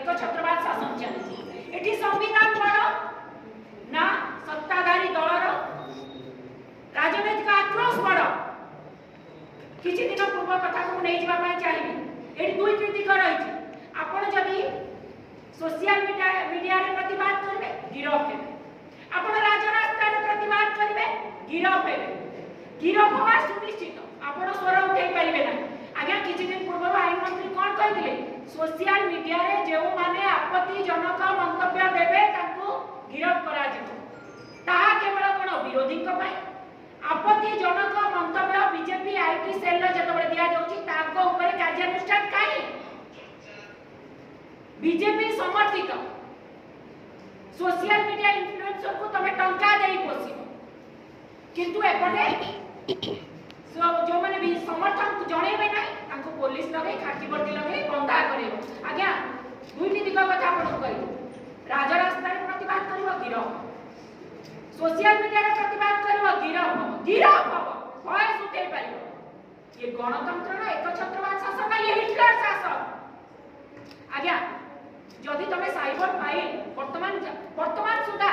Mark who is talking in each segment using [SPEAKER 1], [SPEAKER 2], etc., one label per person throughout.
[SPEAKER 1] एक छत्रवाद शासन चली एठी संविधान बड़ ना सत्ताधारी दलर राजनैतिक आक्रोश बड़ किछि दिन पूर्व कथा को नहीं जीवा पाई चाहिए एठी दुई दिग रही आपण जदि सोशल मीडिया रे प्रतिवाद करबे गिरफ हेबे आपण राजरास्ता रे प्रतिवाद करबे गिरफ हेबे गिरफ होवा सुनिश्चित आपण स्वर उठै परिबे ना आज्ञा किछि दिन पूर्व आईन मंत्री कोन कहिथिले सोशल मीडिया रे जेउ माने आपत्तिजनक मंतव्य देबे ताकू गिरफ करा जिवो ताहा केवल कोन विरोधी को पई आपत्तिजनक मंतव्य बीजेपी आईटी सेल रे जतबे दिया जाउची ताको ऊपर कार्यानुष्ठान काई बीजेपी समर्थित सोशल मीडिया इन्फ्लुएंसर को तमे टंका देई पोसिबो किंतु एपटे जो माने भी समर्थन जणेबे नै ताको पुलिस लगे खाकी वर्दी लगे बंधा करेबो आज्ञा दुईटी दिग कथा आपण कहिबो राजरास्ता रे प्रतिवाद करबो गिरफ सोशल मीडिया रे प्रतिवाद करबो गिरफ हबो भय सुते पारिबो ये गणतंत्र ना एक छत्रवाद शासन ना ये हिटलर शासन आज्ञा जदि तमे साइबर फाइल वर्तमान सुधा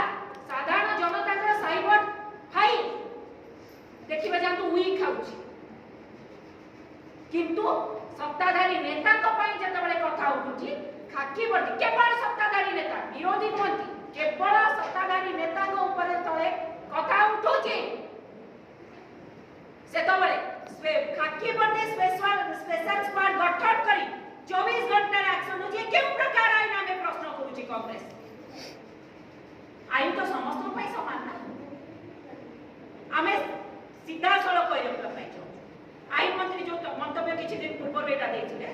[SPEAKER 1] साधारण जनता के साइबर फाइल देखिबा जानतु उई खाउची किंतु सत्ताधारी नेता को पई जतबेले कथा उठुची खाकी वर्दी केवल सत्ताधारी नेता विरोधी नहंती केवल सत्ताधारी नेता को ऊपर तळे कथा उठुची सेतबेले खाकी वर्दी स्पेशल स्क्वाड गठन करी 24 घंटा एक्शन होची के प्रकार आईन में प्रश्न करूची कांग्रेस आईन तो समस्त पई समान ना आमे सीधा सड़क कहि रखला पाइछो आईन मंत्री जो मंतव्य किछि दिन पूर्व रेटा देथिले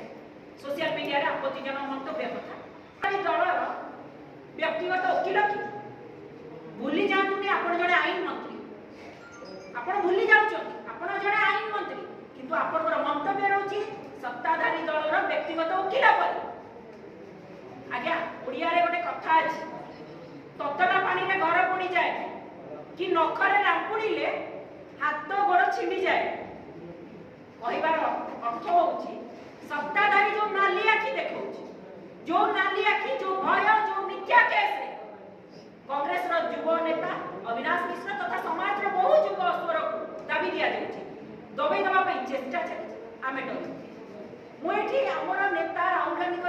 [SPEAKER 1] सोशल मीडिया रे आपत्तिजनक मंतव्य कथा आइ दलर व्यक्तिगत वकील कि भूली जातुनी आपण जने आईन मंत्री आपण भूली जाउछन आपण जने आईन मंत्री किंतु आपनकर मंतव्य रहउची सत्ताधारी दलर व्यक्तिगत वकील पर आज्ञा ओडिया रे गोटे कथा अछि ततला पानी रे घर पड़ी जाए कि नखरे रापुड़ीले हाथ गोड़ छिड़ी जाए कहिबार अर्थ होउची सत्ताधारी जो नाली आखि देखौची जो नाली आखि जो भय जो मिथ्या केस रे कांग्रेस रो युवा नेता अविनाश मिश्र तथा समाज रो बहु युवा स्वर को दाबी दिया जाउची दबे दबा पई चेष्टा चली आमे डर मु एठी हमर नेता राहुल गांधी